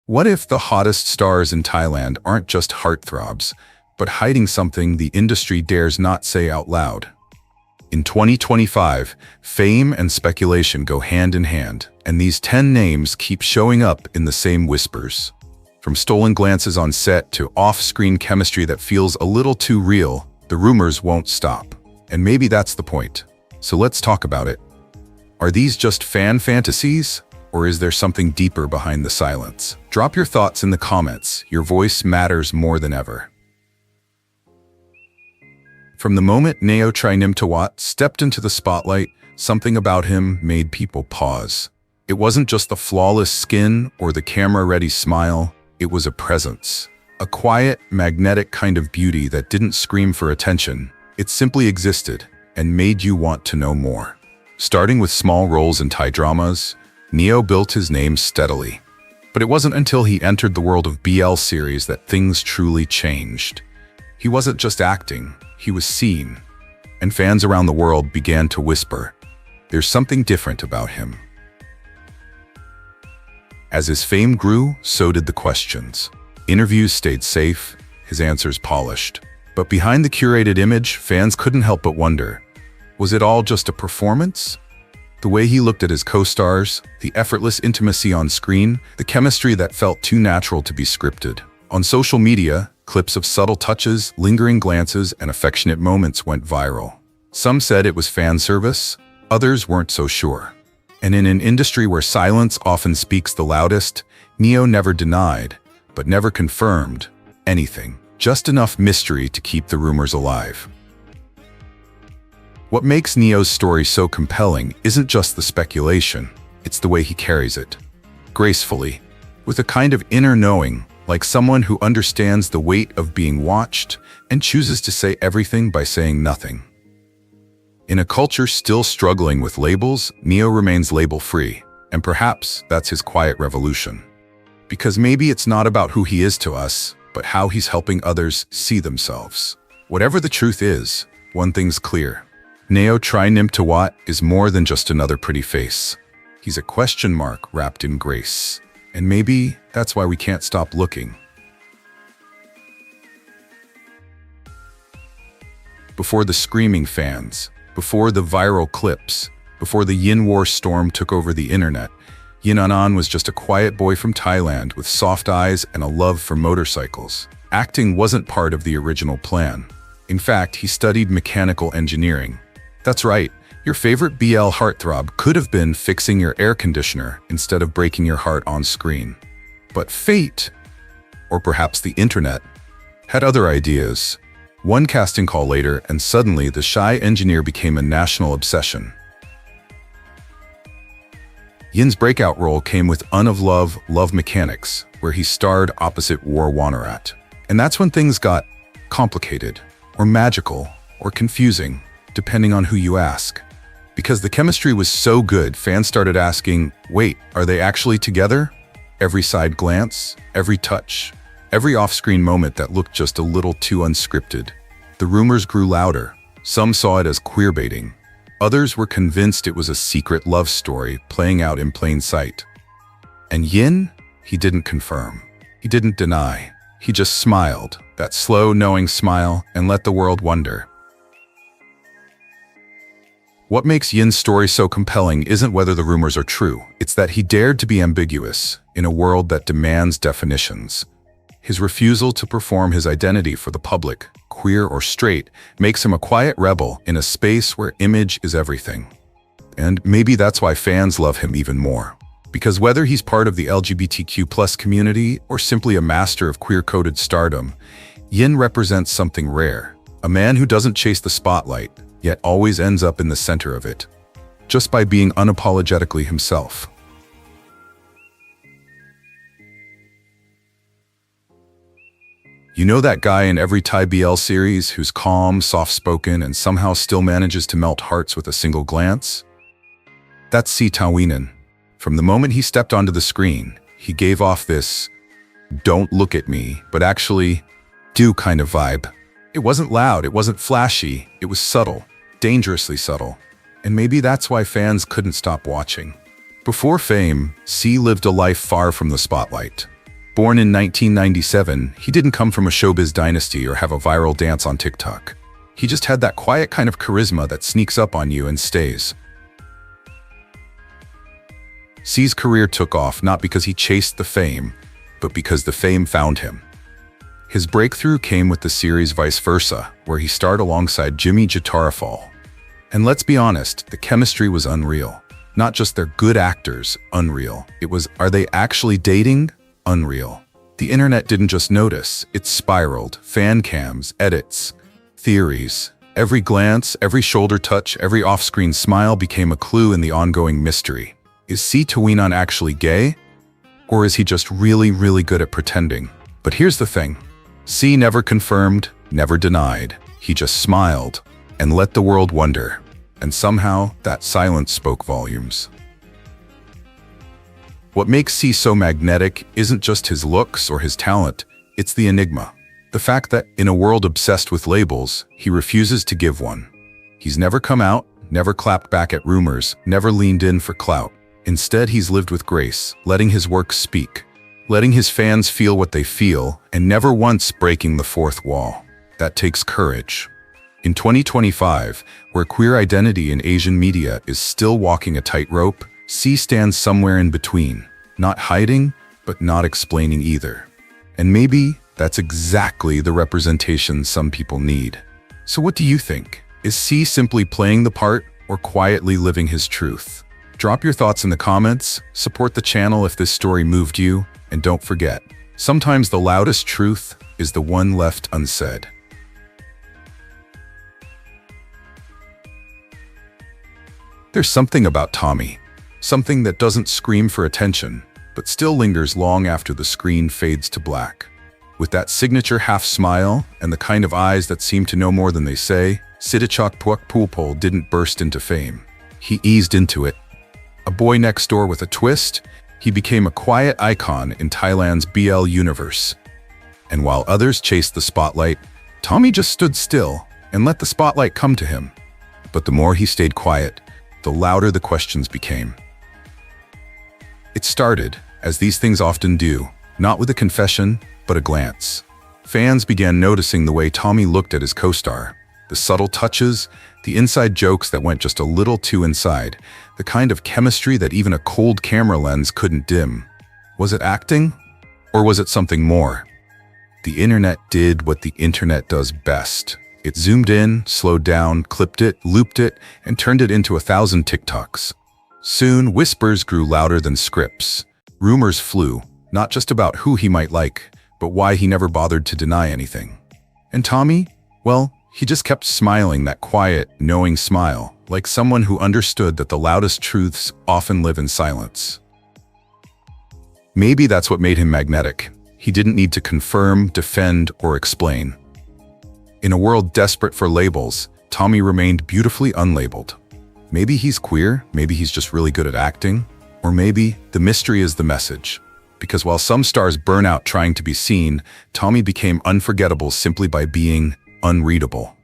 What if the hottest stars in Thailand aren't just heartthrobs, but hiding something the industry dares not say out loud? In 2025, fame and speculation go hand in hand, and these 10 names keep showing up in the same whispers. From stolen glances on set to off-screen chemistry that feels a little too real, the rumors won't stop. And maybe that's the point. So let's talk about it. Are these just fan fantasies? Or is there something deeper behind the silence? Drop your thoughts in the comments. Your voice matters more than ever. From the moment Trai Nimtawat stepped into the spotlight, something about him made people pause. It wasn't just the flawless skin or the camera-ready smile, it was a presence. A quiet, magnetic kind of beauty that didn't scream for attention. It simply existed and made you want to know more. Starting with small roles in Thai dramas, Neo built his name steadily. But it wasn't until he entered the world of BL series that things truly changed. He wasn't just acting, he was seen. And fans around the world began to whisper, "There's something different about him." As his fame grew, so did the questions. Interviews stayed safe, his answers polished. But behind the curated image, fans couldn't help but wonder, was it all just a performance? The way he looked at his co-stars, the effortless intimacy on screen, the chemistry that felt too natural to be scripted. On social media, clips of subtle touches, lingering glances, and affectionate moments went viral. Some said it was fan service, others weren't so sure. And in an industry where silence often speaks the loudest, Neo never denied, but never confirmed, anything. Just enough mystery to keep the rumors alive. What makes Neo's story so compelling isn't just the speculation, it's the way he carries it. Gracefully, with a kind of inner knowing, like someone who understands the weight of being watched and chooses to say everything by saying nothing. In a culture still struggling with labels, Neo remains label-free, and perhaps that's his quiet revolution. Because maybe it's not about who he is to us, but how he's helping others see themselves. Whatever the truth is, one thing's clear. Trai Nimtawat is more than just another pretty face. He's a question mark wrapped in grace. And maybe that's why we can't stop looking. Before the screaming fans, before the viral clips, before the Yin War storm took over the internet, Yin Anan was just a quiet boy from Thailand with soft eyes and a love for motorcycles. Acting wasn't part of the original plan. In fact, he studied mechanical engineering. That's right, your favorite BL heartthrob could have been fixing your air conditioner instead of breaking your heart on screen. But fate, or perhaps the internet, had other ideas. One casting call later, and suddenly the shy engineer became a national obsession. Yin's breakout role came with Un of Love, Love Mechanics, where he starred opposite War Wanarat. And that's when things got complicated, or magical, or confusing, depending on who you ask. Because the chemistry was so good, fans started asking, wait, are they actually together? Every side glance, every touch, every off-screen moment that looked just a little too unscripted. The rumors grew louder. Some saw it as queerbaiting. Others were convinced it was a secret love story playing out in plain sight. And Yin, he didn't confirm. He didn't deny. He just smiled, that slow, knowing smile, and let the world wonder. What makes Yin's story so compelling isn't whether the rumors are true, it's that he dared to be ambiguous in a world that demands definitions. His refusal to perform his identity for the public, queer or straight, makes him a quiet rebel in a space where image is everything. And maybe that's why fans love him even more. Because whether he's part of the LGBTQ+ community or simply a master of queer-coded stardom, Yin represents something rare. A man who doesn't chase the spotlight, yet always ends up in the center of it, just by being unapologetically himself. You know that guy in every Thai BL series who's calm, soft-spoken, and somehow still manages to melt hearts with a single glance? That's Tawinan. From the moment he stepped onto the screen, he gave off this, "don't look at me, but actually do" kind of vibe. It wasn't loud, it wasn't flashy, it was subtle. Dangerously subtle, and maybe that's why fans couldn't stop watching. Before fame, C lived a life far from the spotlight. Born in 1997, he didn't come from a showbiz dynasty or have a viral dance on TikTok. He just had that quiet kind of charisma that sneaks up on you and stays. C's career took off not because he chased the fame, but because the fame found him. His breakthrough came with the series Vice Versa, where he starred alongside Jimmy Jitarafal. And let's be honest, the chemistry was unreal. Not just they're good actors, unreal. It was, are they actually dating? Unreal. The internet didn't just notice, it spiraled. Fan cams, edits, theories. Every glance, every shoulder touch, every off-screen smile became a clue in the ongoing mystery. Is Tawinan actually gay? Or is he just really, really good at pretending? But here's the thing. C never confirmed, never denied. He just smiled and let the world wonder. And somehow, that silence spoke volumes. What makes C so magnetic isn't just his looks or his talent, it's the enigma. The fact that, in a world obsessed with labels, he refuses to give one. He's never come out, never clapped back at rumors, never leaned in for clout. Instead, he's lived with grace, letting his work speak, letting his fans feel what they feel, and never once breaking the fourth wall. That takes courage. In 2025, where queer identity in Asian media is still walking a tightrope, C stands somewhere in between, not hiding, but not explaining either. And maybe that's exactly the representation some people need. So what do you think? Is C simply playing the part or quietly living his truth? Drop your thoughts in the comments, support the channel if this story moved you, and don't forget, sometimes the loudest truth is the one left unsaid. There's something about Tommy, something that doesn't scream for attention, but still lingers long after the screen fades to black. With that signature half smile and the kind of eyes that seem to know more than they say, Sittichok Pueakpoolpol didn't burst into fame. He eased into it. A boy next door with a twist, he became a quiet icon in Thailand's BL universe. And while others chased the spotlight, Tommy just stood still and let the spotlight come to him. But the more he stayed quiet, the louder the questions became. It started, as these things often do, not with a confession, but a glance. Fans began noticing the way Tommy looked at his co-star, the subtle touches, the inside jokes that went just a little too inside, the kind of chemistry that even a cold camera lens couldn't dim. Was it acting? Or was it something more? The internet did what the internet does best. It zoomed in, slowed down, clipped it, looped it, and turned it into 1,000 TikToks. Soon, whispers grew louder than scripts. Rumors flew, not just about who he might like, but why he never bothered to deny anything. And Tommy? Well, he just kept smiling that quiet, knowing smile, like someone who understood that the loudest truths often live in silence. Maybe that's what made him magnetic. He didn't need to confirm, defend, or explain. In a world desperate for labels, Tommy remained beautifully unlabeled. Maybe he's queer, maybe he's just really good at acting, or maybe the mystery is the message. Because while some stars burn out trying to be seen, Tommy became unforgettable simply by being unreadable.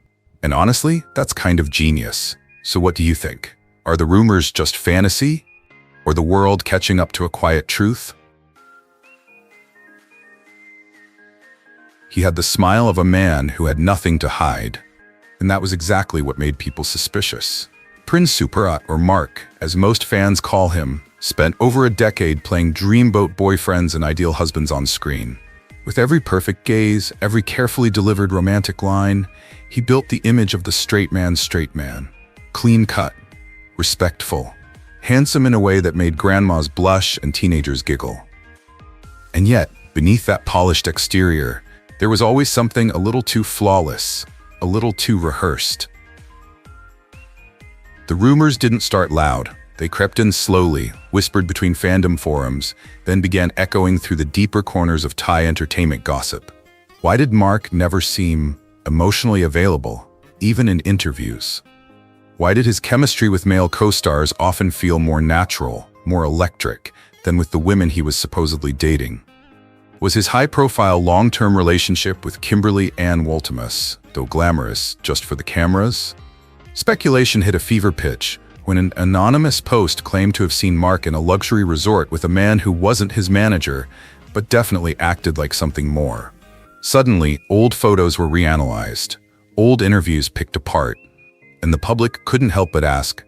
And honestly, that's kind of genius. So what do you think? Are the rumors just fantasy? Or the world catching up to a quiet truth? He had the smile of a man who had nothing to hide. And that was exactly what made people suspicious. Prin Suparat, or Mark, as most fans call him, spent over a decade playing dreamboat boyfriends and ideal husbands on screen. With every perfect gaze, every carefully delivered romantic line, he built the image of the straight man. Clean-cut, respectful, handsome in a way that made grandmas blush and teenagers giggle. And yet, beneath that polished exterior, there was always something a little too flawless, a little too rehearsed. The rumors didn't start loud. They crept in slowly, whispered between fandom forums, then began echoing through the deeper corners of Thai entertainment gossip. Why did Mark never seem emotionally available, even in interviews? Why did his chemistry with male co-stars often feel more natural, more electric, than with the women he was supposedly dating? Was his high-profile long-term relationship with Kimberly Ann Woltemus, though glamorous, just for the cameras? Speculation hit a fever pitch when an anonymous post claimed to have seen Mark in a luxury resort with a man who wasn't his manager, but definitely acted like something more. Suddenly, old photos were reanalyzed, old interviews picked apart, and the public couldn't help but ask,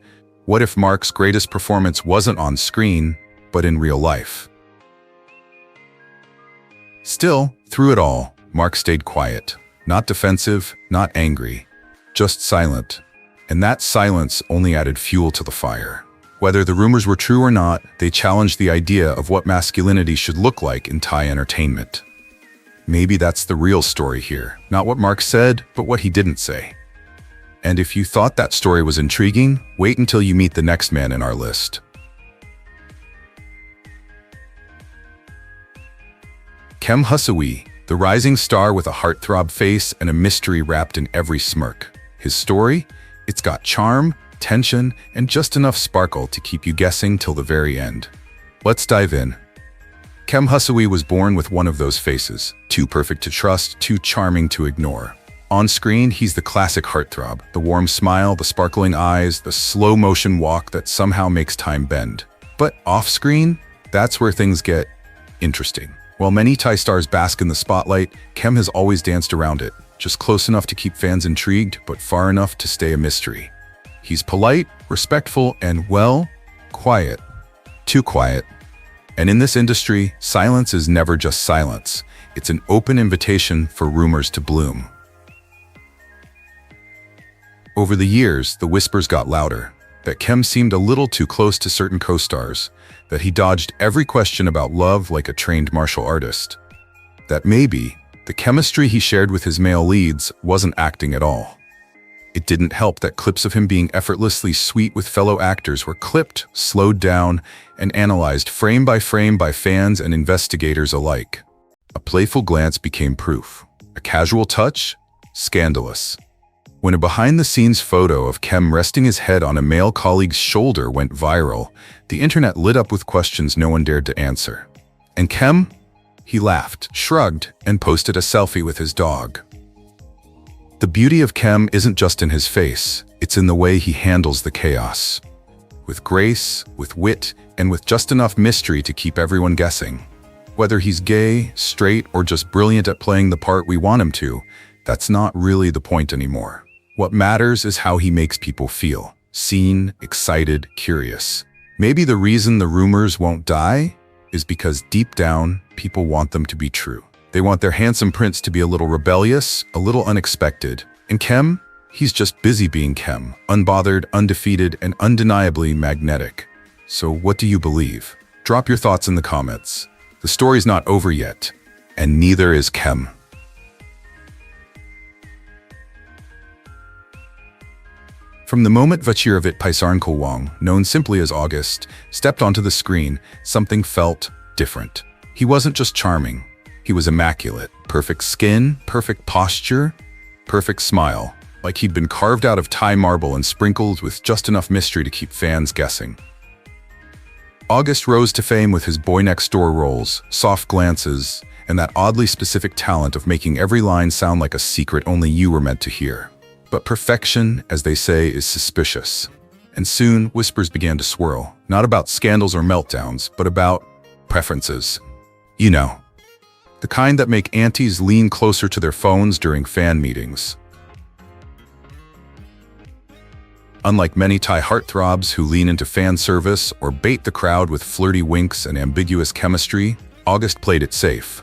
what if Mark's greatest performance wasn't on screen, but in real life? Still, through it all, Mark stayed quiet, not defensive, not angry, just silent. And that silence only added fuel to the fire. Whether the rumors were true or not, they challenged the idea of what masculinity should look like in Thai entertainment. Maybe that's the real story here, not what Mark said, but what he didn't say. And if you thought that story was intriguing, wait until you meet the next man in our list. Kem Hussawee, the rising star with a heartthrob face and a mystery wrapped in every smirk. His story? It's got charm, tension, and just enough sparkle to keep you guessing till the very end. Let's dive in. Kem Hussawee was born with one of those faces, too perfect to trust, too charming to ignore. On screen, he's the classic heartthrob, the warm smile, the sparkling eyes, the slow-motion walk that somehow makes time bend. But off-screen, that's where things get interesting. While many Thai stars bask in the spotlight, Kem has always danced around it, just close enough to keep fans intrigued, but far enough to stay a mystery. He's polite, respectful, and, well, quiet. Too quiet. And in this industry, silence is never just silence. It's an open invitation for rumors to bloom. Over the years, the whispers got louder, that Kem seemed a little too close to certain co-stars, that he dodged every question about love like a trained martial artist, that maybe the chemistry he shared with his male leads wasn't acting at all. It didn't help that clips of him being effortlessly sweet with fellow actors were clipped, slowed down, and analyzed frame by fans and investigators alike. A playful glance became proof. A casual touch? Scandalous. When a behind-the-scenes photo of Kem resting his head on a male colleague's shoulder went viral, the internet lit up with questions no one dared to answer. And Kem? He laughed, shrugged, and posted a selfie with his dog. The beauty of Kem isn't just in his face, it's in the way he handles the chaos. With grace, with wit, and with just enough mystery to keep everyone guessing. Whether he's gay, straight, or just brilliant at playing the part we want him to, that's not really the point anymore. What matters is how he makes people feel. Seen, excited, curious. Maybe the reason the rumors won't die is because deep down, people want them to be true. They want their handsome prince to be a little rebellious, a little unexpected. And Kem? He's just busy being Kem, unbothered, undefeated, and undeniably magnetic. So what do you believe? Drop your thoughts in the comments. The story's not over yet, and neither is Kem. From the moment Vachiravit Paisarnkulwong, known simply as August, stepped onto the screen, something felt different. He wasn't just charming. He was immaculate. Perfect skin, perfect posture, perfect smile. Like he'd been carved out of Thai marble and sprinkled with just enough mystery to keep fans guessing. August rose to fame with his boy-next-door roles, soft glances, and that oddly specific talent of making every line sound like a secret only you were meant to hear. But perfection, as they say, is suspicious. And soon, whispers began to swirl, not about scandals or meltdowns, but about preferences. You know, the kind that make aunties lean closer to their phones during fan meetings. Unlike many Thai heartthrobs who lean into fan service or bait the crowd with flirty winks and ambiguous chemistry, August played it safe.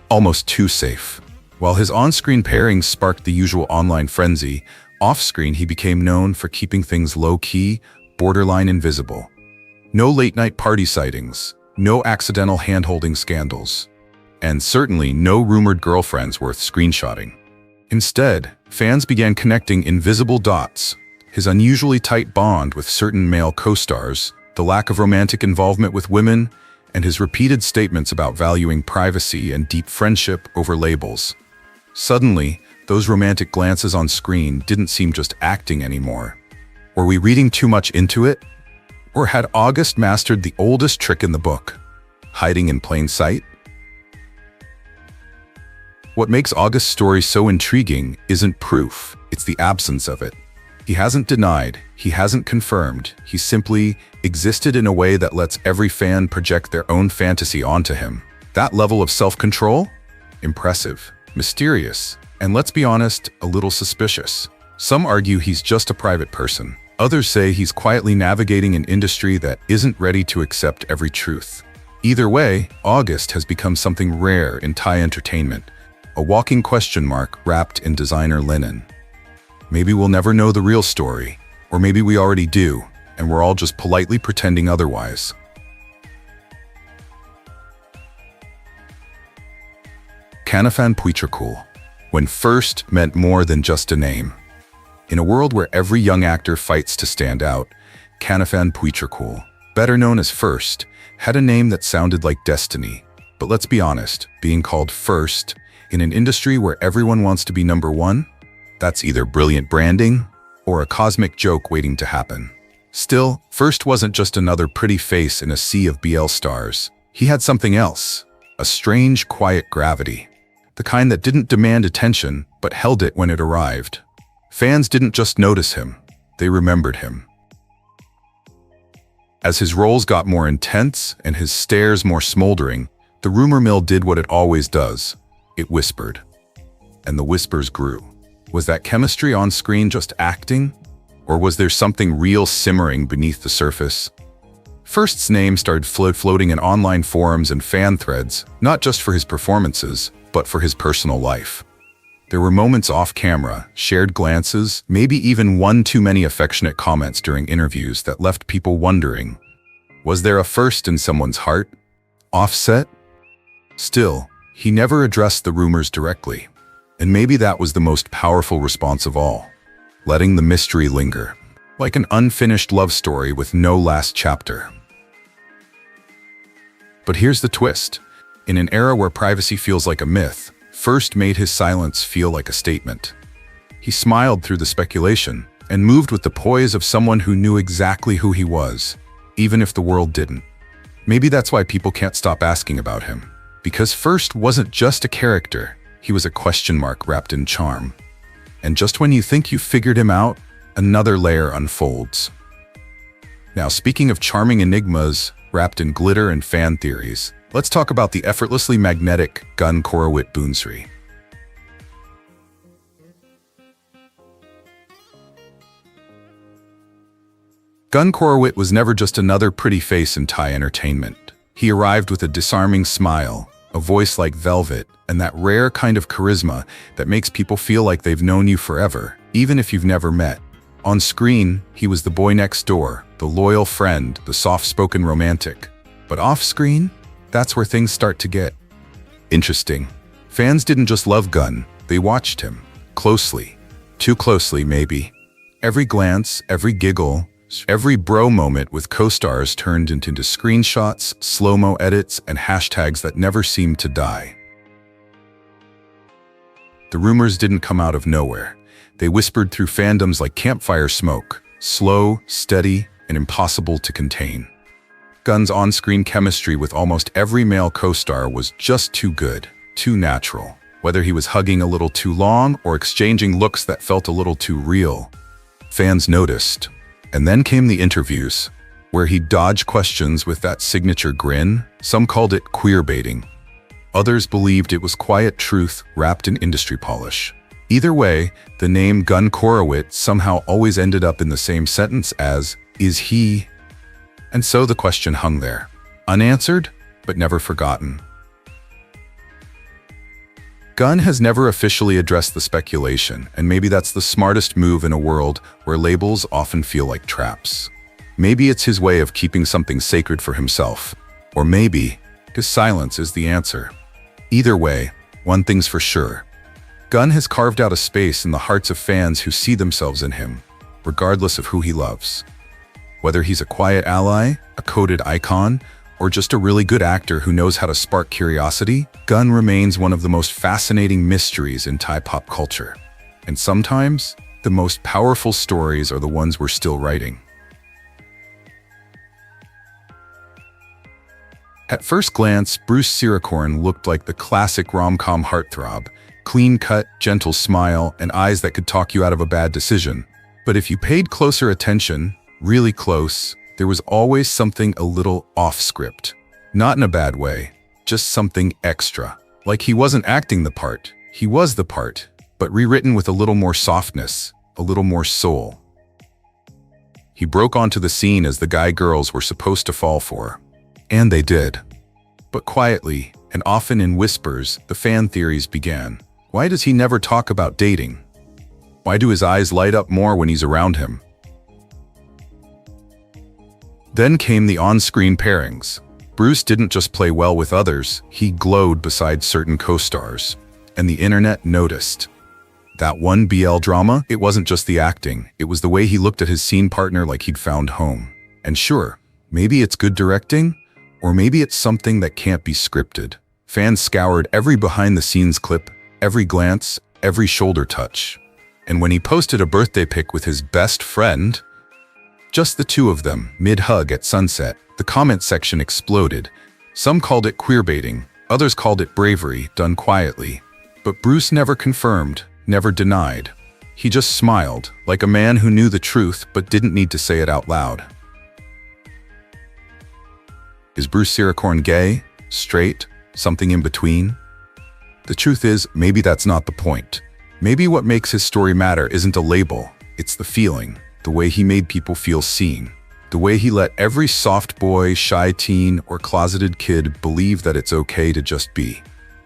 Almost too safe. While his on-screen pairings sparked the usual online frenzy, off-screen he became known for keeping things low-key, borderline invisible. No late-night party sightings, no accidental hand-holding scandals, and certainly no rumored girlfriends worth screenshotting. Instead, fans began connecting invisible dots: his unusually tight bond with certain male co-stars, the lack of romantic involvement with women, and his repeated statements about valuing privacy and deep friendship over labels. Suddenly, those romantic glances on screen didn't seem just acting anymore. Were we reading too much into it? Or had August mastered the oldest trick in the book, hiding in plain sight? What makes August's story so intriguing isn't proof, it's the absence of it. He hasn't denied, he hasn't confirmed, he simply existed in a way that lets every fan project their own fantasy onto him. That level of self-control? Impressive, mysterious, and let's be honest, a little suspicious. Some argue he's just a private person. Others say he's quietly navigating an industry that isn't ready to accept every truth. Either way, August has become something rare in Thai entertainment, a walking question mark wrapped in designer linen. Maybe we'll never know the real story, or maybe we already do, and we're all just politely pretending otherwise. Kanaphan Puitrakul, when first meant more than just a name. In a world where every young actor fights to stand out, Kanaphan Puitrakul, better known as First, had a name that sounded like destiny. But let's be honest, being called First in an industry where everyone wants to be number one, that's either brilliant branding or a cosmic joke waiting to happen. Still, First wasn't just another pretty face in a sea of BL stars. He had something else, a strange, quiet gravity. The kind that didn't demand attention, but held it when it arrived. Fans didn't just notice him, they remembered him. As his roles got more intense and his stares more smoldering, the rumor mill did what it always does. It whispered. And the whispers grew. Was that chemistry on screen just acting? Or was there something real simmering beneath the surface? First's name started floating in online forums and fan threads, not just for his performances, but for his personal life. There were moments off camera, shared glances, maybe even one too many affectionate comments during interviews that left people wondering, was there a first in someone's heart? Offset? Still, he never addressed the rumors directly. And maybe that was the most powerful response of all, letting the mystery linger, like an unfinished love story with no last chapter. But here's the twist. In an era where privacy feels like a myth, First made his silence feel like a statement. He smiled through the speculation and moved with the poise of someone who knew exactly who he was, even if the world didn't. Maybe that's why people can't stop asking about him. Because First wasn't just a character, he was a question mark wrapped in charm. And just when you think you figured him out, another layer unfolds. Now, speaking of charming enigmas wrapped in glitter and fan theories, let's talk about the effortlessly magnetic Korawit Boonsri. Korawit was never just another pretty face in Thai entertainment. He arrived with a disarming smile, a voice like velvet, and that rare kind of charisma that makes people feel like they've known you forever, even if you've never met. On screen, he was the boy next door, the loyal friend, the soft-spoken romantic. But off-screen, that's where things start to get interesting. Fans didn't just love Gun, they watched him. Closely. Too closely, maybe. Every glance, every giggle, every bro moment with co-stars turned into screenshots, slow-mo edits, and hashtags that never seemed to die. The rumors didn't come out of nowhere. They whispered through fandoms like campfire smoke, slow, steady, and impossible to contain. Gun's on-screen chemistry with almost every male co-star was just too good, too natural. Whether he was hugging a little too long or exchanging looks that felt a little too real, fans noticed. And then came the interviews, where he dodged questions with that signature grin. Some called it queer-baiting. Others believed it was quiet truth wrapped in industry polish. Either way, the name Korawit somehow always ended up in the same sentence as, is he? And so the question hung there, unanswered, but never forgotten. Gun has never officially addressed the speculation, and maybe that's the smartest move in a world where labels often feel like traps. Maybe it's his way of keeping something sacred for himself, or maybe his silence is the answer. Either way, one thing's for sure. Gun has carved out a space in the hearts of fans who see themselves in him, regardless of who he loves. Whether he's a quiet ally, a coded icon, or just a really good actor who knows how to spark curiosity, Gun remains one of the most fascinating mysteries in Thai pop culture. And sometimes, the most powerful stories are the ones we're still writing. At first glance, Bruce Sirikorn looked like the classic rom-com heartthrob, clean-cut, gentle smile, and eyes that could talk you out of a bad decision. But if you paid closer attention, really close, there was always something a little off-script. Not in a bad way, just something extra. Like he wasn't acting the part, he was the part, but rewritten with a little more softness, a little more soul. He broke onto the scene as the guy girls were supposed to fall for. And they did. But quietly, and often in whispers, the fan theories began. Why does he never talk about dating? Why do his eyes light up more when he's around him? Then came the on-screen pairings. Bruce didn't just play well with others, he glowed beside certain co-stars. And the internet noticed. That one BL drama, it wasn't just the acting, it was the way he looked at his scene partner like he'd found home. And sure, maybe it's good directing, or maybe it's something that can't be scripted. Fans scoured every behind-the-scenes clip, every glance, every shoulder touch. And when he posted a birthday pic with his best friend, just the two of them, mid-hug at sunset, the comment section exploded. Some called it queerbaiting, others called it bravery, done quietly. But Bruce never confirmed, never denied. He just smiled, like a man who knew the truth but didn't need to say it out loud. Is Bruce Sirikorn gay, straight, something in between? The truth is, maybe that's not the point. Maybe what makes his story matter isn't a label, it's the feeling, the way he made people feel seen. The way he let every soft boy, shy teen, or closeted kid believe that it's okay to just be.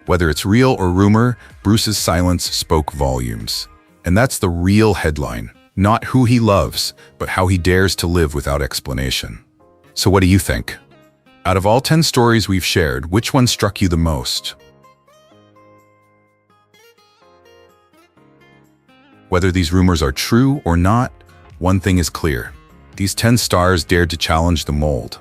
Whether it's real or rumor, Bruce's silence spoke volumes. And that's the real headline. Not who he loves, but how he dares to live without explanation. So what do you think? Out of all 10 stories we've shared, which one struck you the most? Whether these rumors are true or not, one thing is clear. These 10 stars dared to challenge the mold.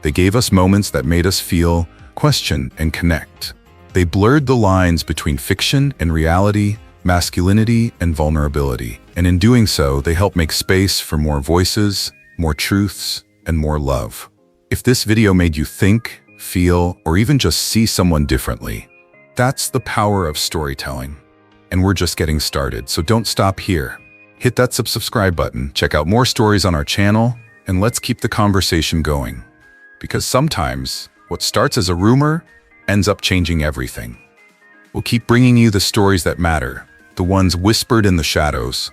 They gave us moments that made us feel, question, and connect. They blurred the lines between fiction and reality, masculinity and vulnerability. And in doing so, they helped make space for more voices, more truths, and more love. If this video made you think, feel, or even just see someone differently, that's the power of storytelling. And we're just getting started, so don't stop here. Hit that subscribe button, check out more stories on our channel, and let's keep the conversation going. Because sometimes, what starts as a rumor ends up changing everything. We'll keep bringing you the stories that matter, the ones whispered in the shadows,